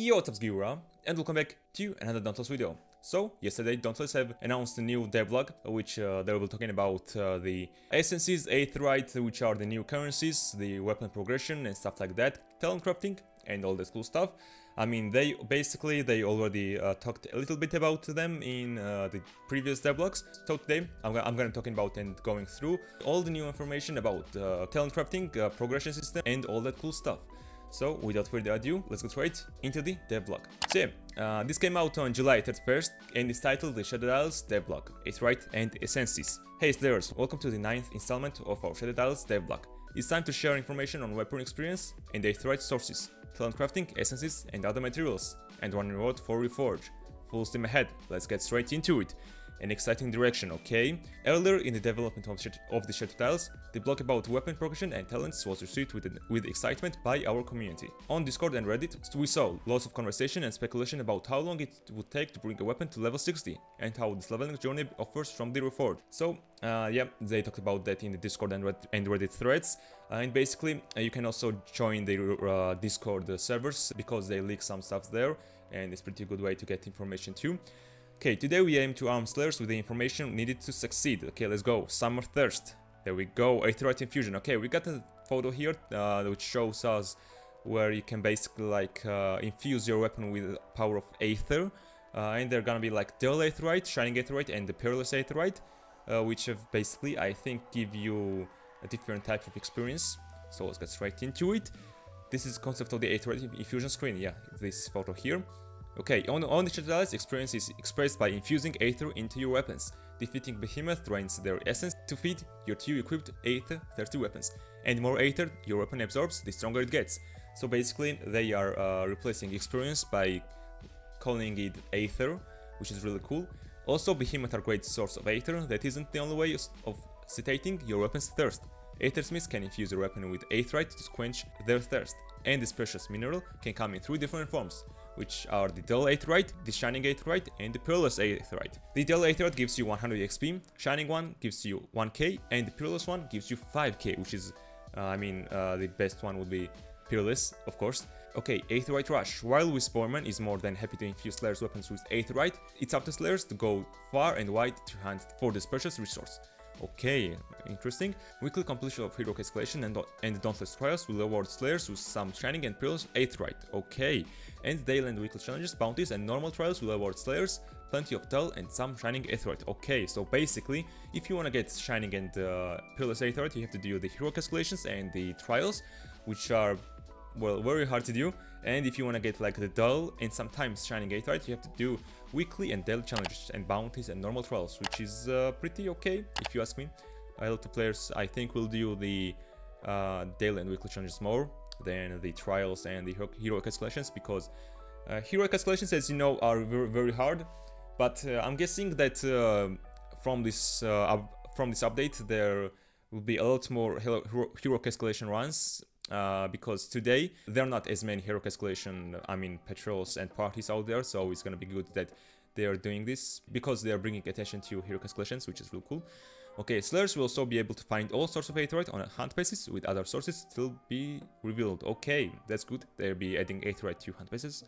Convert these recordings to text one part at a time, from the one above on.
Yo, what's up, GioEra, and welcome back to another Dauntless video. So, yesterday Dauntless have announced a new devlog, which they will be talking about the essences, aetherite, which are the new currencies, the weapon progression and stuff like that, talent crafting and all that cool stuff. I mean, they already talked a little bit about them in the previous devlogs. So today I'm gonna talking about and going through all the new information about talent crafting, progression system and all that cool stuff. So, without further ado, let's go straight into the devlog. So yeah, this came out on July 31st and is titled the Shadow Isles devlog, Aetherite and Essences. Hey Slayers, welcome to the 9th installment of our Shadow Isles devlog. It's time to share information on weapon experience and Aetherite sources, talent crafting, essences and other materials, and one reward for Reforge. Full steam ahead, let's get straight into it. An exciting direction, okay? Earlier in the development of the Shadow Isles, the blog about weapon progression and talents was received with excitement by our community. On Discord and Reddit, we saw lots of conversation and speculation about how long it would take to bring a weapon to level 60, and how this leveling journey offers from the Reforge. So, yeah, they talked about that in the Discord and Reddit threads, and basically, you can also join the Discord servers, because they leak some stuff there, and it's a pretty good way to get information too. Okay, today we aim to arm Slayers with the information needed to succeed. Okay, let's go. Summer Thirst. There we go. Aetherite Infusion. Okay, we got a photo here which shows us where you can basically like infuse your weapon with the power of Aether. And they're gonna be like Dull Aetherite, Shining Aetherite, and the Peerless Aetherite, which have basically, I think, give you a different type of experience. So let's get straight into it. This is the concept of the Aetherite Infusion screen. Yeah, this photo here. Okay, on the Shadow Isles, experience is expressed by infusing Aether into your weapons. Defeating Behemoth drains their essence to feed your 2 equipped Aether 30 weapons. And the more Aether your weapon absorbs, the stronger it gets. So basically, they are replacing experience by calling it Aether, which is really cool. Also, Behemoth are a great source of Aether. That isn't the only way of satiating your weapon's thirst. Aethersmiths can infuse their weapon with Aetherite to quench their thirst. And this precious mineral can come in 3 different forms, which are the Dull Aetherite, the Shining Aetherite, and the Peerless Aetherite. The Dull Aetherite gives you 100 XP, Shining one gives you 1k, and the Peerless one gives you 5k, which is, the best one would be Peerless, of course. Okay, Aetherite Rush. While Whisperman is more than happy to infuse Slayers' weapons with Aetherite, it's up to Slayers to go far and wide to hunt for this precious resource. Okay, interesting. Weekly completion of Heroic Escalation and Dauntless Trials will award Slayers with some Shining and Peerless Aetherite. Okay, and daily and weekly challenges, bounties and normal trials will award Slayers plenty of Dull and some Shining Aetherite. Okay, so basically, if you want to get Shining and Peerless Aetherite, you have to do the Heroic Escalations and the trials, which are, well, very hard to do. And if you want to get like the Dull and sometimes Shining Aetherite, you have to do weekly and daily challenges and bounties and normal trials, which is pretty okay, if you ask me. A lot of players, I think, will do the daily and weekly challenges more than the trials and the heroic escalations, because heroic escalations, as you know, are very, very hard. But I'm guessing that from this update, there will be a lot more heroic escalation runs. Because today there are not as many heroic escalation, patrols and parties out there, so it's gonna be good that they are doing this, because they are bringing attention to heroic escalations, which is real cool. Okay, Slayers will also be able to find all sorts of Aetherite on hunt bases, with other sources still be revealed. Okay, that's good. They'll be adding Aetherite to hunt bases.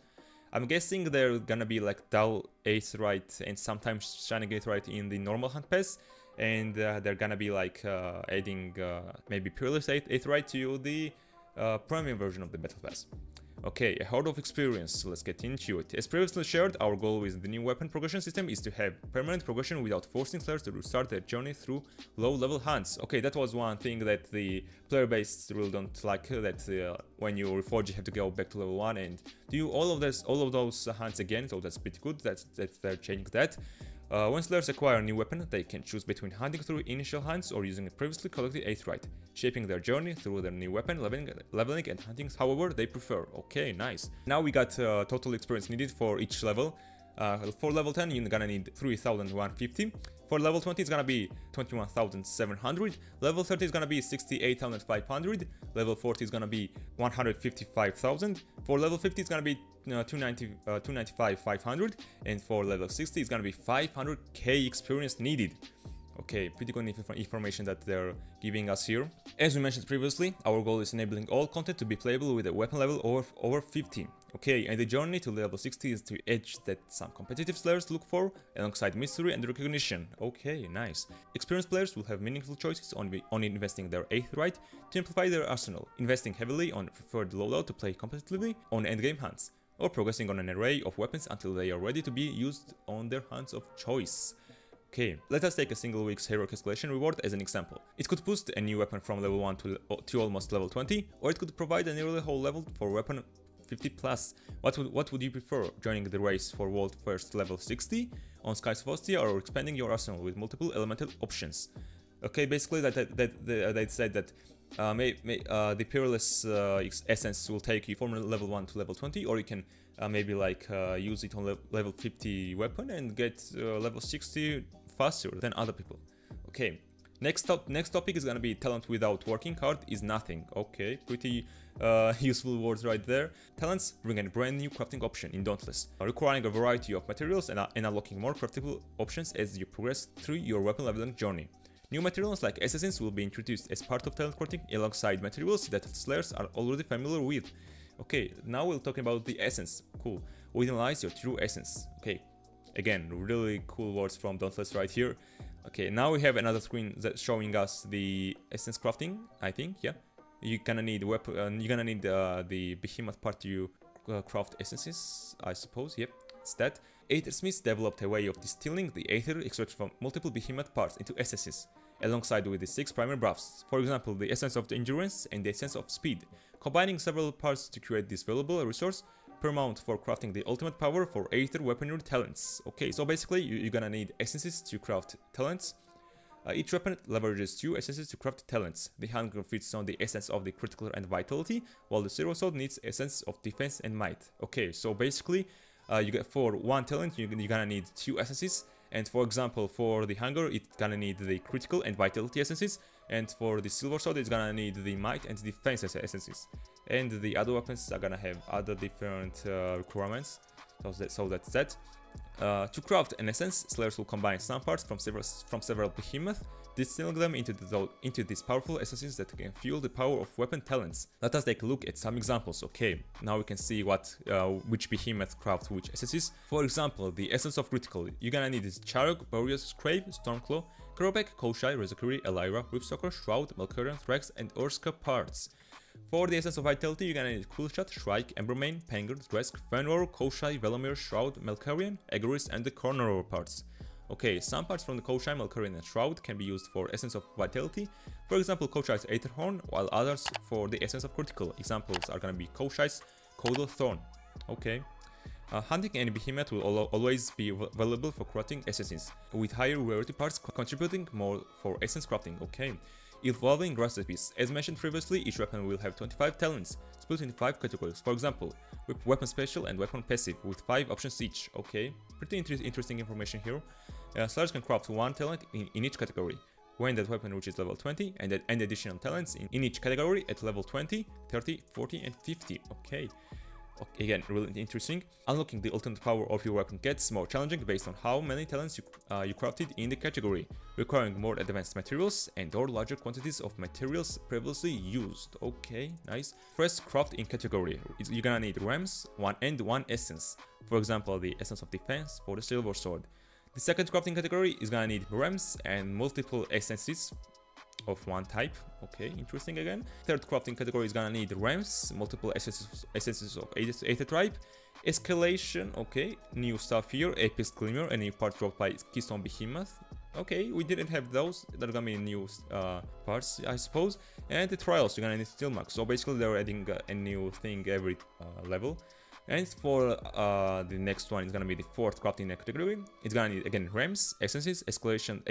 I'm guessing they're gonna be like Dull Aetherite and sometimes Shining Aetherite in the normal hunt pass, and they're gonna be like adding maybe Peerless Aetherite to the premium version of the Battle Pass. Okay, a horde of experience, so let's get into it. As previously shared, our goal with the new weapon progression system is to have permanent progression without forcing Slayers to restart their journey through low-level hunts. Okay, that was one thing that the player base really don't like, that when you reforge you have to go back to level 1 and do all of those hunts again, so that's pretty good, that they're changing that. When Slayers acquire a new weapon, they can choose between hunting through initial hunts or using a previously collected Aetherite, shaping their journey through their new weapon, leveling and hunting however they prefer. Okay, nice. Now we got total experience needed for each level. For level 10, you're gonna need 3,150. For level 20, it's gonna be 21,700. Level 30 is gonna be 68,500. Level 40 is gonna be 155,000. For level 50, it's gonna be 295,500. And for level 60, it's gonna be 500k experience needed. Okay, pretty good information that they're giving us here. As we mentioned previously, our goal is enabling all content to be playable with a weapon level over 50. Okay, and the journey to level 60 is the edge that some competitive players look for, alongside mystery and recognition. Okay, nice. Experienced players will have meaningful choices on investing their aetheryte to amplify their arsenal, investing heavily on preferred loadout to play competitively on endgame hunts, or progressing on an array of weapons until they are ready to be used on their hunts of choice. Okay, let us take a single week's heroic escalation reward as an example. It could boost a new weapon from level 1 to almost level 20, or it could provide a nearly whole level for weapon 50 plus. What would you prefer, joining the race for world first level 60 on Skies of Ostia, or expanding your arsenal with multiple elemental options? Okay, basically they said that the Peerless Essence will take you from level 1 to level 20, or you can maybe like use it on level 50 weapon and get level 60 faster than other people. Okay, next topic is gonna be talent without working hard is nothing. Okay, pretty useful words right there. Talents bring a brand new crafting option in Dauntless, requiring a variety of materials and unlocking more craftable options as you progress through your weapon leveling journey. New materials like assassins will be introduced as part of talent crafting alongside materials that slayers are already familiar with. Okay, now we'll talk about the essence. Cool. Within lies your true essence. Okay, again, really cool words from Dauntless right here. Okay, now we have another screen that's showing us the essence crafting, I think, yeah. You're gonna need the behemoth part to craft essences, I suppose, yep, it's that. Aethersmiths developed a way of distilling the aether extracted from multiple behemoth parts into essences, alongside with the 6 primary buffs, for example the essence of the endurance and the essence of speed, combining several parts to create this valuable resource per mount for crafting the ultimate power for aether weaponry talents. Okay, so basically you're gonna need essences to craft talents. Each weapon leverages 2 essences to craft talents. The hunger feeds on the essence of the critical and vitality, while the zero sword needs essence of defense and might. Okay, so basically you get for one talent you're gonna need 2 essences, and for example for the hunger it's gonna need the critical and vitality essences, and for the silver sword it's gonna need the might and defense essences, and the other weapons are gonna have other different requirements. So that's that. To craft an essence, slayers will combine some parts from several behemoths, distilling them into these powerful essences that can fuel the power of weapon talents. Let us take a look at some examples. Okay, now we can see which behemoth crafts which essences. For example, the essence of critical, you're gonna need is Charog, Boreas, Crave, Stormclaw, Krobek, Koshai, Rezakuri, Elira, Whipstalker, Shroud, Malkurian, Thrax, and Urska parts. For the essence of vitality, you're gonna need Coolshot, Shrike, Embermane, Panger, Dresk, Fenrir, Koshai, Velamir, Shroud, Malkurian, Egoris, and the Cornerer parts. Okay, some parts from the Koshai, Malkurian, and Shroud can be used for essence of vitality. For example, Koshai's Aetherhorn, while others for the essence of critical. Examples are gonna be Koshai's Caudal Thorn. Okay. Hunting any behemoth will always be valuable for crafting essences, with higher rarity parts contributing more for essence crafting. Okay. Evolving recipes. As mentioned previously, each weapon will have 25 talents, split into 5 categories. For example, weapon special and weapon passive, with 5 options each. Okay, pretty interesting information here. Slayers can craft 1 talent in each category when that weapon reaches level 20, and additional talents in each category at level 20, 30, 40, and 50. Okay. Again, really interesting. Unlocking the ultimate power of your weapon gets more challenging based on how many talents you crafted in the category, requiring more advanced materials and or larger quantities of materials previously used. Okay, nice. First, craft in category. You're gonna need rams, 1 and 1 essence. For example, the essence of defense for the silver sword. The second crafting category is gonna need rams and multiple essences of 1 type. Okay, interesting again. Third crafting category is gonna need rams, multiple essences of Aether type. Escalation, okay, new stuff here, Apex Glimmer, a new part dropped by Keystone Behemoth. Okay, we didn't have those, they're gonna be new parts, I suppose. And the trials, you're gonna need steel marks, so basically they're adding a new thing every level. And for the next one, it's gonna be the 4th crafting category. It's gonna need again rams, essences, escalation,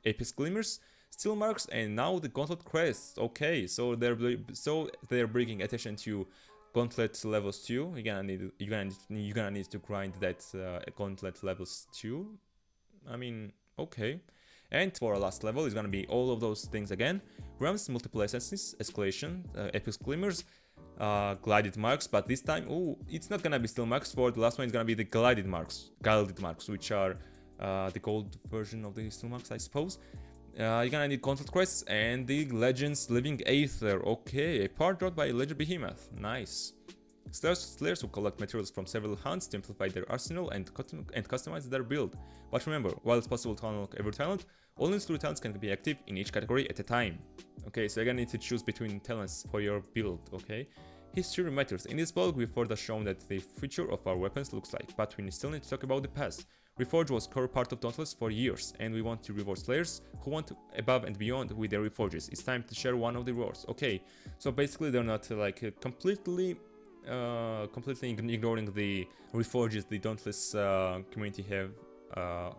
Apex Glimmers, steel marks, and now the gauntlet crest. Okay, so they're bringing attention to gauntlet levels 2. You're gonna need to grind that gauntlet levels 2. I mean, okay. And for our last level, it's gonna be all of those things again: rams, multiple essences, escalation, Apex Glimmers, glided marks. But this time, it's not gonna be steel marks. For the last one, it's gonna be the glided marks, which are the gold version of the steel marks, I suppose. You're gonna need consult quests and the Legends Living Aether. Okay, a part dropped by Legend Behemoth. Nice. Slayers will collect materials from several hunts to amplify their arsenal and customize their build. But remember, while it's possible to unlock every talent, only 3 talents can be active in each category at a time. Okay, so you're gonna need to choose between talents for your build, okay? History matters. In this blog, we further shown that the future of our weapons looks like, but we still need to talk about the past. Reforge was core part of Dauntless for years, and we want to reward Slayers who want above and beyond with their Reforges. It's time to share one of the rewards. Okay, so basically they're not like completely ignoring the Reforges the Dauntless community have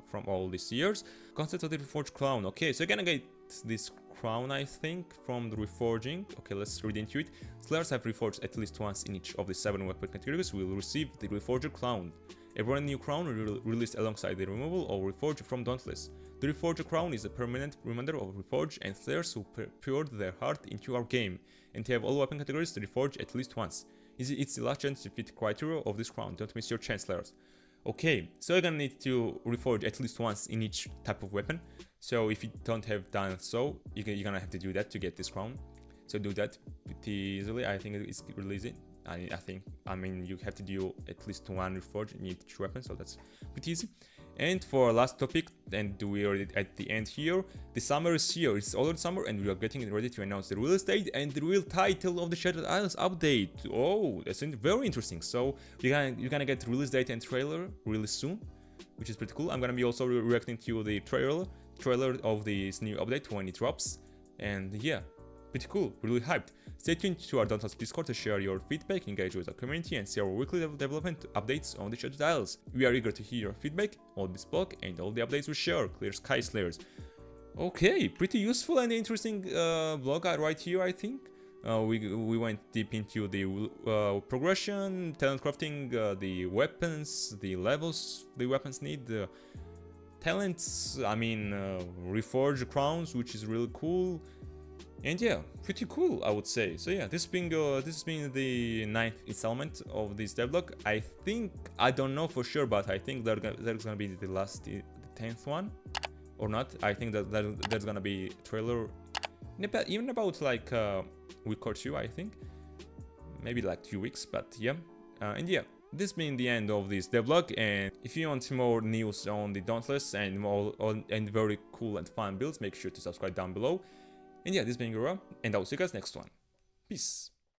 from all these years. Concept of the Reforged Crown. Okay, so you're gonna get this crown, I think, from the reforging. Okay, let's read into it. Slayers have reforged at least once in each of the 7 weapon categories will receive the Reforged Crown. A brand new crown released alongside the removal of Reforge from Dauntless. The Reforged Crown is a permanent reminder of Reforge and Slayers who poured their heart into our game, and to have all weapon categories to reforge at least once. It's the last chance to fit criteria of this crown. Don't miss your chance, Slayers. Okay, so you're gonna need to reforge at least once in each type of weapon. So if you don't have done so, you're gonna have to do that to get this crown. So do that pretty easily. I think it's releasing. I mean, you have to do at least 1 reforge in each weapon, so that's pretty easy. And for our last topic, and we are at the end here, the summer is here. It's already summer, and we are getting ready to announce the release date and the real title of the Shattered Isles update. Oh, that's very interesting. So you're gonna get release date and trailer really soon, which is pretty cool. I'm gonna be also reacting to the trailer of this new update when it drops, and yeah, pretty cool, really hyped. Stay tuned to our Dauntless Discord to share your feedback, engage with our community, and see our weekly development updates on the Shattered Isles. We are eager to hear your feedback on this blog and all the updates we share. Clear Sky Slayers. Okay, pretty useful and interesting blog right here, I think. We went deep into the progression, talent crafting, the weapons, the levels the weapons need, the talents, I mean, reforged crowns, which is really cool. And yeah, pretty cool, I would say. So yeah, this has been the 9th installment of this devlog. I don't know for sure, but I think there's gonna be the 10th one, or not. I think that there's gonna be trailer, even about like a week or 2. I think maybe like 2 weeks, but yeah. And yeah, this being the end of this devlog. And if you want more news on the Dauntless and more and very cool and fun builds, make sure to subscribe down below. And yeah, this being GioEra, and I'll see you guys next one. Peace.